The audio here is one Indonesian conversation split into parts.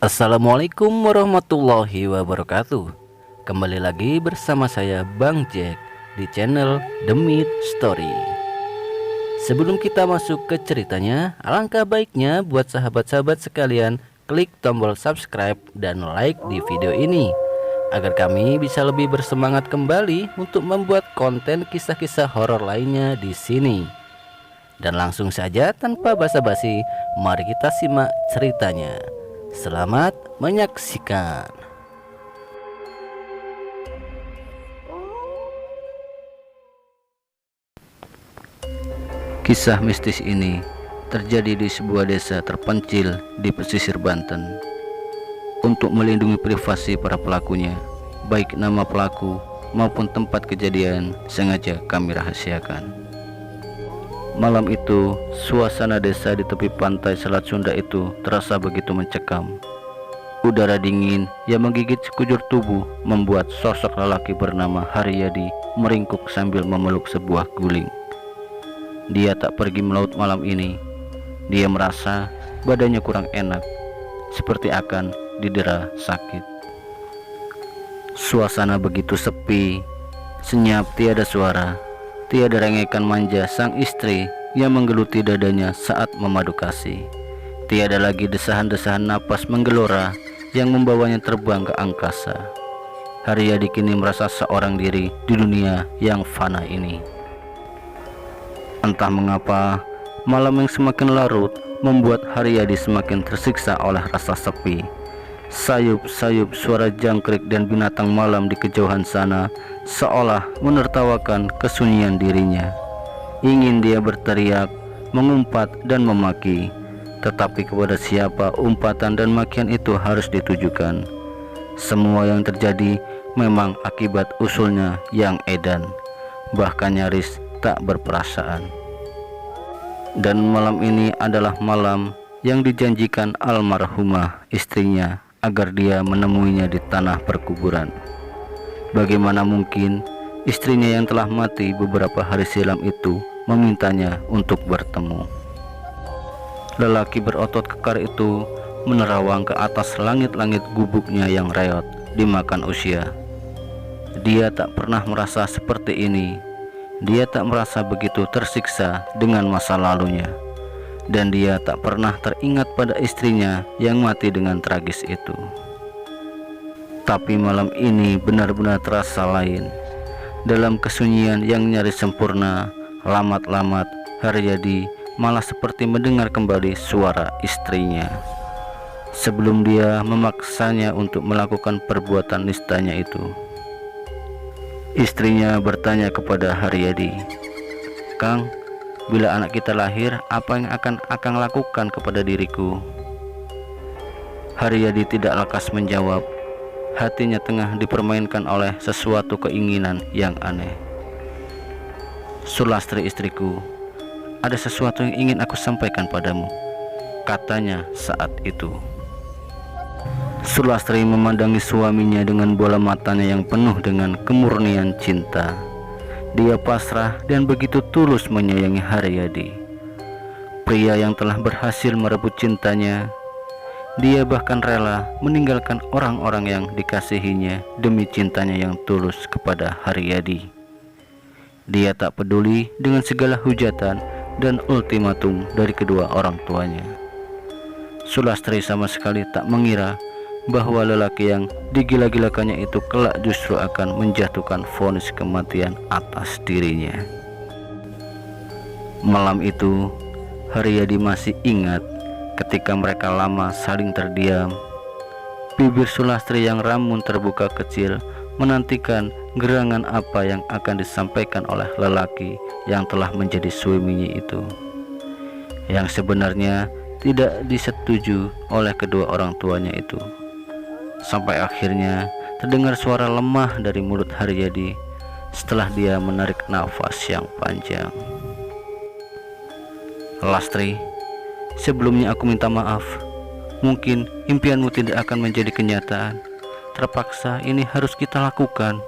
Assalamualaikum warahmatullahi wabarakatuh. Kembali lagi bersama saya Bang Jack di channel The Myth Story. Sebelum kita masuk ke ceritanya, alangkah baiknya buat sahabat-sahabat sekalian klik tombol subscribe dan like di video ini agar kami bisa lebih bersemangat kembali untuk membuat konten kisah-kisah horor lainnya di sini. Dan langsung saja tanpa basa-basi, mari kita simak ceritanya. Selamat menyaksikan. Kisah mistis ini terjadi di sebuah desa terpencil di pesisir Banten. Untuk melindungi privasi para pelakunya, baik nama pelaku maupun tempat kejadian sengaja kami rahasiakan. Malam itu, suasana desa di tepi pantai Selat Sunda itu terasa begitu mencekam. Udara dingin yang menggigit sekujur tubuh membuat sosok lelaki bernama Haryadi meringkuk sambil memeluk sebuah guling. Dia tak pergi melaut malam ini. Dia merasa badannya kurang enak, seperti akan didera sakit. Suasana begitu sepi, senyap, tiada suara. Tiada rengekan manja sang istri yang menggeluti dadanya saat memadu kasih. Tiada lagi desahan-desahan napas menggelora yang membawanya terbang ke angkasa. Haryadi kini merasa seorang diri di dunia yang fana ini. Entah mengapa, malam yang semakin larut membuat Haryadi semakin tersiksa oleh rasa sepi. Sayup-sayup suara jangkrik dan binatang malam di kejauhan sana seolah menertawakan kesunyian dirinya. Ingin dia berteriak, mengumpat dan memaki, tetapi kepada siapa umpatan dan makian itu harus ditujukan? Semua yang terjadi memang akibat usulnya yang edan, bahkan nyaris tak berperasaan. Dan malam ini adalah malam yang dijanjikan almarhumah istrinya agar dia menemuinya di tanah perkuburan. Bagaimana mungkin istrinya yang telah mati beberapa hari silam itu memintanya untuk bertemu? Lelaki berotot kekar itu menerawang ke atas langit-langit gubuknya yang reot dimakan usia. Dia tak pernah merasa seperti ini. Dia tak merasa begitu tersiksa dengan masa lalunya. Dan dia tak pernah teringat pada istrinya yang mati dengan tragis itu. Tapi malam ini benar-benar terasa lain. Dalam kesunyian yang nyaris sempurna, lamat-lamat Haryadi malah seperti mendengar kembali suara istrinya. Sebelum dia memaksanya untuk melakukan perbuatan nistanya itu, istrinya bertanya kepada Haryadi, "Kang, bila anak kita lahir, apa yang akan Akang lakukan kepada diriku?" Haryadi tidak lekas menjawab. Hatinya tengah dipermainkan oleh sesuatu keinginan yang aneh. "Sulastri istriku, ada sesuatu yang ingin aku sampaikan padamu," katanya saat itu. Sulastri memandangi suaminya dengan bola matanya yang penuh dengan kemurnian cinta. Dia pasrah dan begitu tulus menyayangi Haryadi, pria yang telah berhasil merebut cintanya. Dia bahkan rela meninggalkan orang-orang yang dikasihinya demi cintanya yang tulus kepada Haryadi. Dia tak peduli dengan segala hujatan dan ultimatum dari kedua orang tuanya. Sulastri sama sekali tak mengira bahwa lelaki yang digila-gilakannya itu kelak justru akan menjatuhkan vonis kematian atas dirinya. Malam itu Haryadi masih ingat ketika mereka lama saling terdiam. Bibir Sulastri yang ramun terbuka kecil menantikan gerangan apa yang akan disampaikan oleh lelaki yang telah menjadi suaminya itu, yang sebenarnya tidak disetujui oleh kedua orang tuanya itu. Sampai akhirnya terdengar suara lemah dari mulut Haryadi setelah dia menarik nafas yang panjang. "Lastri, sebelumnya aku minta maaf. Mungkin impianmu tidak akan menjadi kenyataan. Terpaksa ini harus kita lakukan.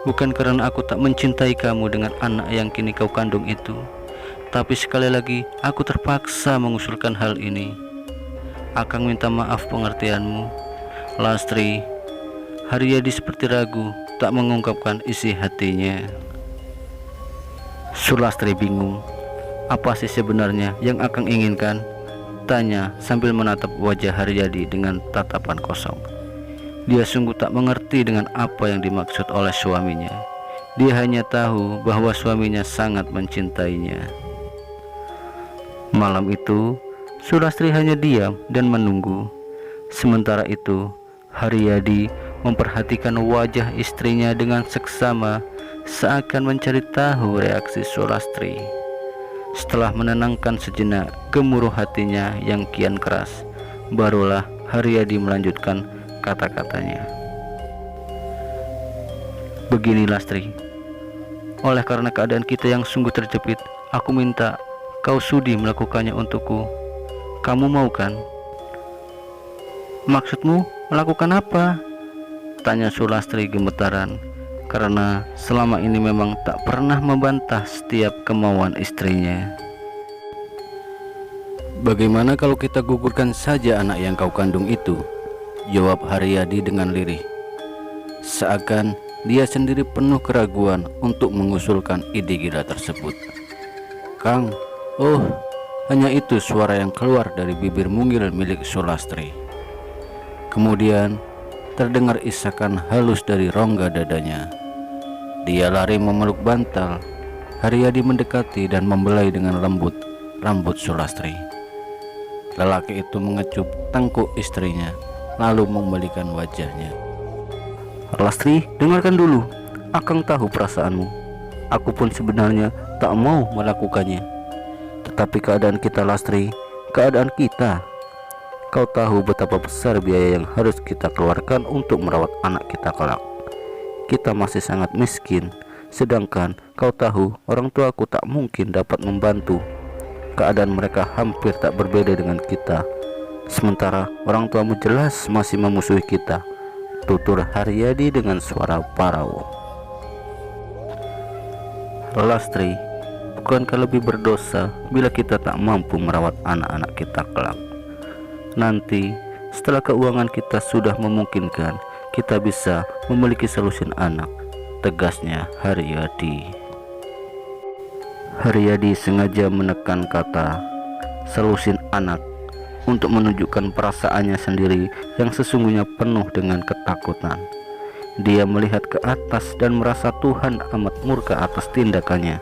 Bukan karena aku tak mencintai kamu dengan anak yang kini kau kandung itu, tapi sekali lagi aku terpaksa mengusulkan hal ini. Akang minta maaf pengertianmu. Lastri, Haryadi seperti ragu, tak mengungkapkan isi hatinya. Sulastri bingung. Apa sih sebenarnya yang Akang inginkan? Tanya sambil menatap wajah Haryadi dengan tatapan kosong. Dia sungguh tak mengerti dengan apa yang dimaksud oleh suaminya. Dia hanya tahu bahwa suaminya sangat mencintainya. Malam itu, Sulastri hanya diam dan menunggu. Sementara itu, Haryadi memperhatikan wajah istrinya dengan seksama, seakan mencari tahu reaksi Sulastri. Setelah menenangkan sejenak gemuruh hatinya yang kian keras, barulah Haryadi melanjutkan kata-katanya. Begini Lastri, oleh karena keadaan kita yang sungguh terjepit, aku minta kau sudi melakukannya untukku. Kamu mau kan? Maksudmu melakukan apa? Tanya Sulastri gemetaran, karena selama ini memang tak pernah membantah setiap kemauan istrinya. Bagaimana kalau kita gugurkan saja anak yang kau kandung itu? Jawab Haryadi dengan lirih, seakan dia sendiri penuh keraguan untuk mengusulkan ide gila tersebut. Kang, oh, hanya itu suara yang keluar dari bibir mungil milik Sulastri. Kemudian terdengar isakan halus dari rongga dadanya. Dia lari memeluk bantal. Haryadi mendekati dan membelai dengan lembut rambut Sulastri. Lelaki itu mengecup tengkuk istrinya, lalu membalikan wajahnya. Lastri, dengarkan dulu. Akang tahu perasaanmu. Aku pun sebenarnya tak mau melakukannya. Tetapi keadaan kita Lastri, keadaan kita. Kau tahu betapa besar biaya yang harus kita keluarkan untuk merawat anak kita kelak. Kita masih sangat miskin, sedangkan kau tahu orang tuaku tak mungkin dapat membantu. Keadaan mereka hampir tak berbeda dengan kita. Sementara orang tuamu jelas masih memusuhi kita, tutur Haryadi dengan suara parau. Lastri, bukankah lebih berdosa bila kita tak mampu merawat anak-anak kita kelak? Nanti setelah keuangan kita sudah memungkinkan, kita bisa memiliki selusin anak, tegasnya Haryadi. Haryadi sengaja menekan kata selusin anak untuk menunjukkan perasaannya sendiri yang sesungguhnya penuh dengan ketakutan. Dia melihat ke atas dan merasa Tuhan amat murka atas tindakannya.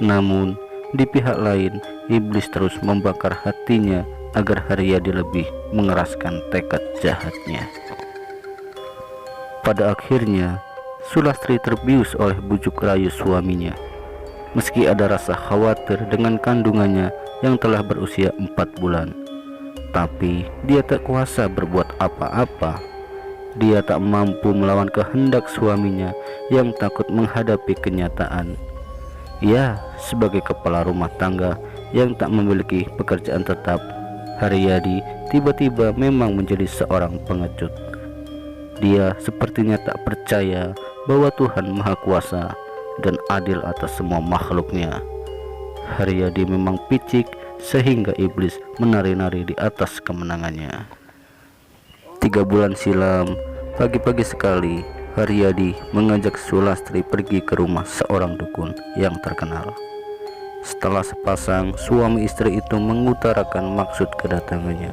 Namun di pihak lain, iblis terus membakar hatinya agar Haryadi lebih mengeraskan tekad jahatnya. Pada akhirnya, Sulastri terbius oleh bujuk rayu suaminya. Meski ada rasa khawatir dengan kandungannya yang telah berusia 4 bulan, tapi dia tak kuasa berbuat apa-apa. Dia tak mampu melawan kehendak suaminya yang takut menghadapi kenyataan. Ya, sebagai kepala rumah tangga yang tak memiliki pekerjaan tetap, Haryadi tiba-tiba memang menjadi seorang pengecut. Dia sepertinya tak percaya bahwa Tuhan Maha Kuasa dan adil atas semua makhluknya. Haryadi memang picik sehingga iblis menari-nari di atas kemenangannya. 3 bulan silam, pagi-pagi sekali, Haryadi mengajak Sulastri pergi ke rumah seorang dukun yang terkenal. Setelah sepasang suami istri itu mengutarakan maksud kedatangannya,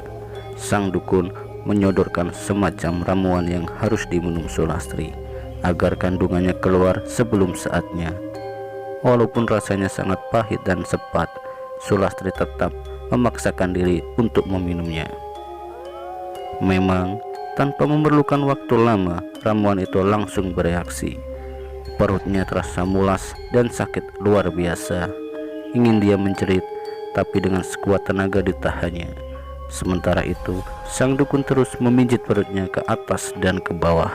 sang dukun menyodorkan semacam ramuan yang harus diminum Sulastri agar kandungannya keluar sebelum saatnya. Walaupun rasanya sangat pahit dan sepat, Sulastri tetap memaksakan diri untuk meminumnya. Memang tanpa memerlukan waktu lama, ramuan itu langsung bereaksi. Perutnya terasa mulas dan sakit luar biasa. Ingin dia menjerit, tapi dengan sekuat tenaga ditahannya. Sementara itu, sang dukun terus memijit perutnya ke atas dan ke bawah.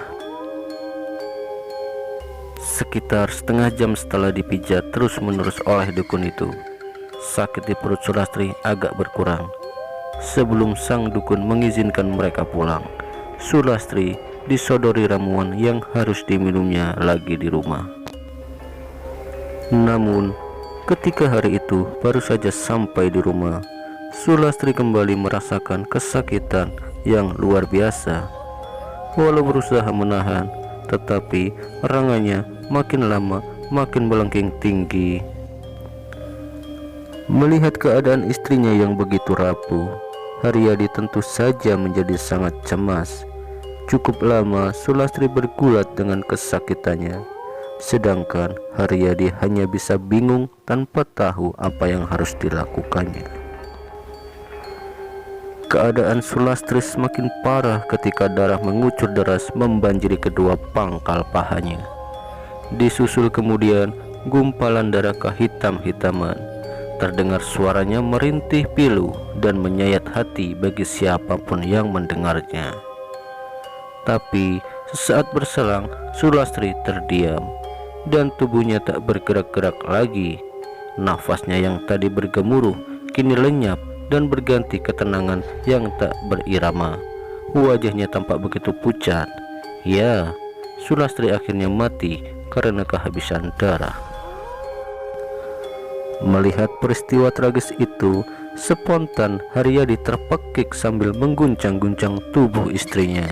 Sekitar setengah jam setelah dipijat terus-menerus oleh dukun itu, sakit di perut Sulastri agak berkurang. Sebelum sang dukun mengizinkan mereka pulang, Sulastri disodori ramuan yang harus diminumnya lagi di rumah. Namun ketika hari itu baru saja sampai di rumah, Sulastri kembali merasakan kesakitan yang luar biasa. Walau berusaha menahan, tetapi erangannya makin lama makin melengking tinggi. Melihat keadaan istrinya yang begitu rapuh, Haryadi tentu saja menjadi sangat cemas. Cukup lama Sulastri bergulat dengan kesakitannya, sedangkan Haryadi hanya bisa bingung tanpa tahu apa yang harus dilakukannya. Keadaan Sulastri semakin parah ketika darah mengucur deras membanjiri kedua pangkal pahanya. Disusul kemudian gumpalan darah kehitam-hitaman. Terdengar suaranya merintih pilu dan menyayat hati bagi siapapun yang mendengarnya. Tapi sesaat berselang Sulastri terdiam dan tubuhnya tak bergerak-gerak lagi. Nafasnya yang tadi bergemuruh kini lenyap dan berganti ketenangan yang tak berirama. Wajahnya tampak begitu pucat. Ya, Sulastri akhirnya mati karena kehabisan darah. Melihat peristiwa tragis itu, spontan Haryadi terpekik sambil mengguncang-guncang tubuh istrinya.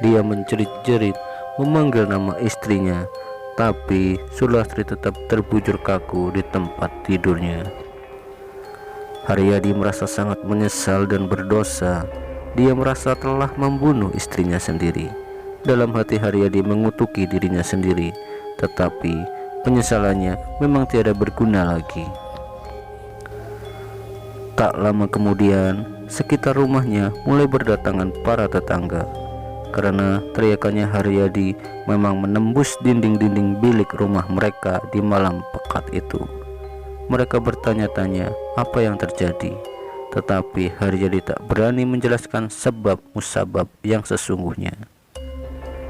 Dia menjerit-jerit memanggil nama istrinya, tapi Sulastri tetap terbujur kaku di tempat tidurnya. Haryadi merasa sangat menyesal dan berdosa. Dia merasa telah membunuh istrinya sendiri. Dalam hati Haryadi mengutuki dirinya sendiri, tetapi penyesalannya memang tiada berguna lagi. Tak lama kemudian, sekitar rumahnya mulai berdatangan para tetangga. Karena teriakannya Haryadi memang menembus dinding-dinding bilik rumah mereka di malam pekat itu. Mereka bertanya-tanya apa yang terjadi, tetapi Haryadi tak berani menjelaskan sebab musabab yang sesungguhnya.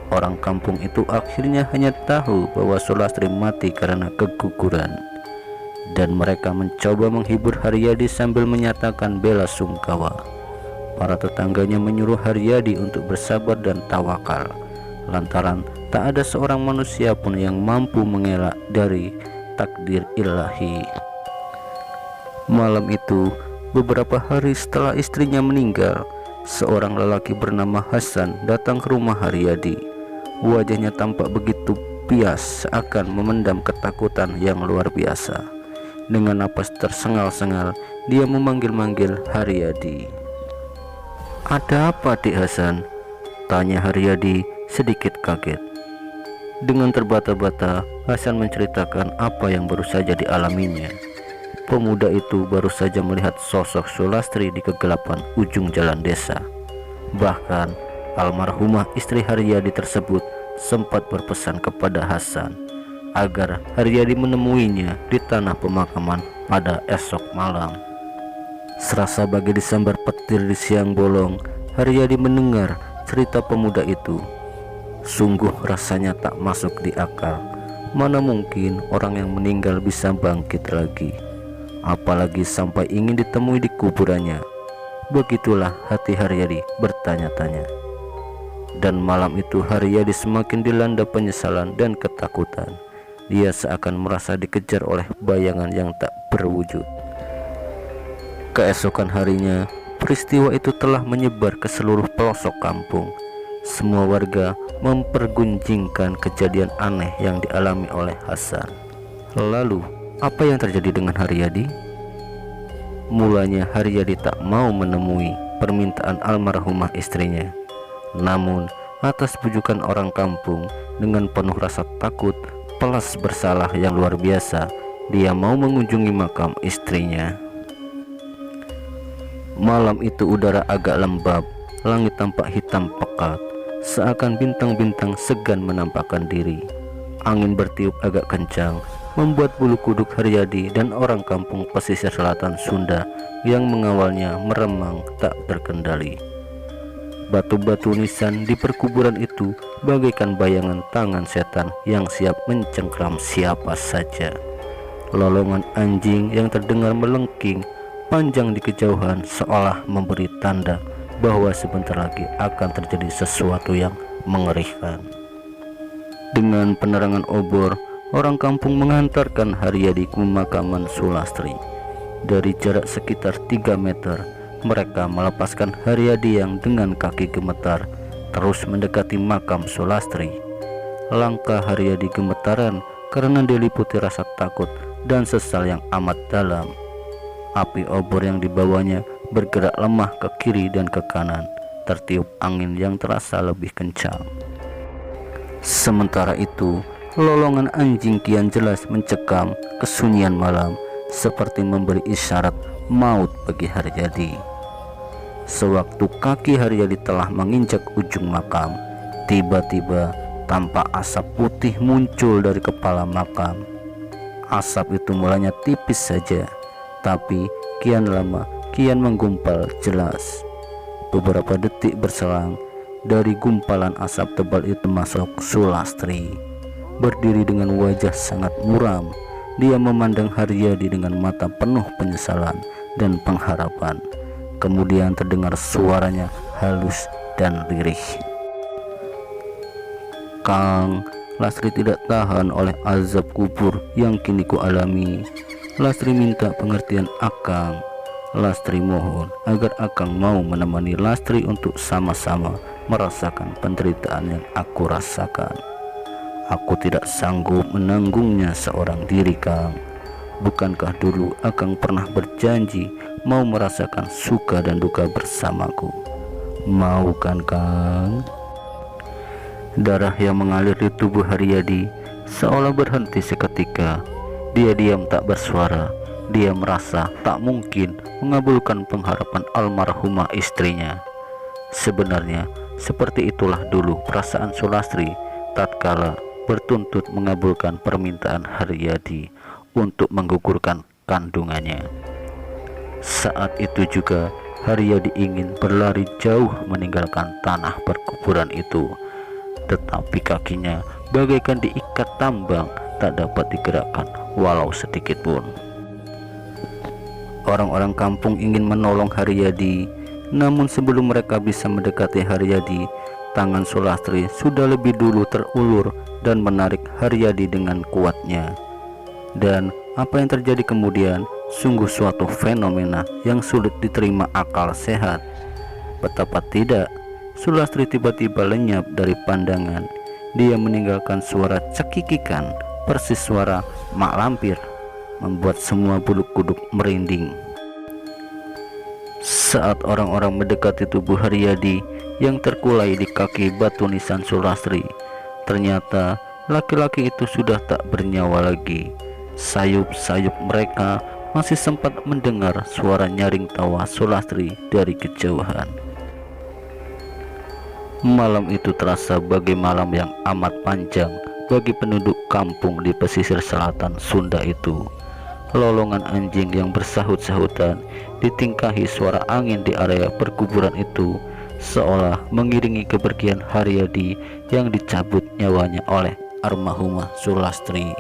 Orang kampung itu akhirnya hanya tahu bahwa Sulastri mati karena keguguran, dan mereka mencoba menghibur Haryadi sambil menyatakan bela sungkawa. Para tetangganya menyuruh Haryadi untuk bersabar dan tawakal, lantaran tak ada seorang manusia pun yang mampu mengelak dari takdir ilahi. Malam itu, beberapa hari setelah istrinya meninggal, seorang lelaki bernama Hasan datang ke rumah Haryadi. Wajahnya tampak begitu pias, seakan memendam ketakutan yang luar biasa. Dengan napas tersengal-sengal, dia memanggil-manggil Haryadi. "Ada apa, Dik Hasan?" tanya Haryadi sedikit kaget. Dengan terbata-bata, Hasan menceritakan apa yang baru saja dialaminya. Pemuda itu baru saja melihat sosok Sulastri di kegelapan ujung jalan desa. Bahkan almarhumah istri Haryadi tersebut sempat berpesan kepada Hasan agar Haryadi menemuinya di tanah pemakaman pada esok malam. Serasa bagi disambar petir di siang bolong, Haryadi mendengar cerita pemuda itu. Sungguh rasanya tak masuk di akal. Mana mungkin orang yang meninggal bisa bangkit lagi, apalagi sampai ingin ditemui di kuburannya. Begitulah hati Haryadi bertanya-tanya. Dan malam itu Haryadi semakin dilanda penyesalan dan ketakutan. Dia seakan merasa dikejar oleh bayangan yang tak berwujud. Keesokan harinya, peristiwa itu telah menyebar ke seluruh pelosok kampung. Semua warga mempergunjingkan kejadian aneh yang dialami oleh Hasan. Lalu, apa yang terjadi dengan Haryadi? Mulanya Haryadi tak mau menemui permintaan almarhumah istrinya. Namun, atas bujukan orang kampung, dengan penuh rasa takut, pelas bersalah yang luar biasa, dia mau mengunjungi makam istrinya. Malam itu udara agak lembab, langit tampak hitam pekat, seakan bintang-bintang segan menampakkan diri. Angin bertiup agak kencang, membuat bulu kuduk Haryadi dan orang kampung pesisir selatan Sunda yang mengawalnya meremang tak terkendali. Batu-batu nisan di perkuburan itu bagaikan bayangan tangan setan yang siap mencengkram siapa saja. Lolongan anjing yang terdengar melengking panjang di kejauhan seolah memberi tanda bahwa sebentar lagi akan terjadi sesuatu yang mengerikan. Dengan penerangan obor, orang kampung mengantarkan Haryadi ke pemakaman Sulastri. Dari jarak sekitar 3 meter, mereka melepaskan Haryadi yang dengan kaki gemetar terus mendekati makam Sulastri. Langkah Haryadi gemetaran karena diliputi rasa takut dan sesal yang amat dalam. Api obor yang dibawanya bergerak lemah ke kiri dan ke kanan, tertiup angin yang terasa lebih kencang. Sementara itu, lolongan anjing kian jelas mencekam kesunyian malam, seperti memberi isyarat maut bagi Haryadi. Sewaktu kaki Haryadi telah menginjak ujung makam, tiba-tiba tampak asap putih muncul dari kepala makam. Asap itu mulanya tipis saja, tapi kian lama kian menggumpal jelas. Beberapa detik berselang, dari gumpalan asap tebal itu masuk Sulastri. Berdiri dengan wajah sangat muram, dia memandang Haryadi dengan mata penuh penyesalan dan pengharapan. Kemudian terdengar suaranya halus dan lirih. "Kang, Lastri tidak tahan oleh azab kubur yang kini ku alami. Lastri minta pengertian Akang. Lastri mohon agar Akang mau menemani Lastri untuk sama-sama merasakan penderitaan yang aku rasakan. Aku tidak sanggup menanggungnya seorang diri, Kang. Bukankah dulu Akang pernah berjanji mau merasakan suka dan duka bersamaku? Mau kan, Kang?" Darah yang mengalir di tubuh Haryadi seolah berhenti seketika. Dia diam tak bersuara. Dia merasa tak mungkin mengabulkan pengharapan almarhumah istrinya. Sebenarnya seperti itulah dulu perasaan Sulastri tatkala bertuntut mengabulkan permintaan Haryadi untuk menggugurkan kandungannya. Saat itu juga Haryadi ingin berlari jauh meninggalkan tanah perkuburan itu, tetapi kakinya bagaikan diikat tambang, tak dapat digerakkan walau sedikit pun. Orang-orang kampung ingin menolong Haryadi, namun sebelum mereka bisa mendekati Haryadi, tangan Sulastri sudah lebih dulu terulur dan menarik Haryadi dengan kuatnya. Dan apa yang terjadi kemudian sungguh suatu fenomena yang sulit diterima akal sehat. Betapa tidak, Sulastri tiba-tiba lenyap dari pandangan. Dia meninggalkan suara cekikikan persis suara mak lampir, membuat semua bulu kuduk merinding. Saat orang-orang mendekati tubuh Haryadi yang terkulai di kaki batu nisan Sulastri, ternyata laki-laki itu sudah tak bernyawa lagi. Sayup-sayup mereka masih sempat mendengar suara nyaring tawa Sulastri dari kejauhan. Malam itu terasa bagai malam yang amat panjang bagi penduduk kampung di pesisir selatan Sunda itu. Lolongan anjing yang bersahut-sahutan ditingkahi suara angin di area perkuburan itu, seolah mengiringi kepergian Haryadi yang dicabut nyawanya oleh almarhumah Sulastri.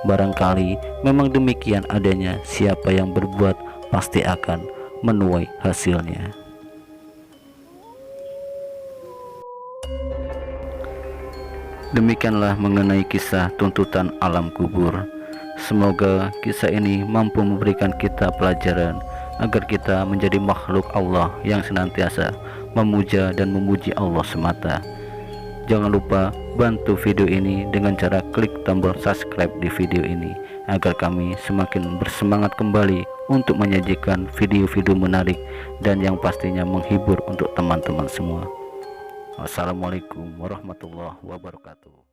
Barangkali memang demikian adanya, siapa yang berbuat pasti akan menuai hasilnya. Demikianlah mengenai kisah tuntutan alam kubur. Semoga kisah ini mampu memberikan kita pelajaran agar kita menjadi makhluk Allah yang senantiasa memuja dan memuji Allah semata. Jangan lupa bantu video ini dengan cara klik tombol subscribe di video ini agar kami semakin bersemangat kembali untuk menyajikan video-video menarik dan yang pastinya menghibur untuk teman-teman semua. Wassalamualaikum warahmatullahi wabarakatuh.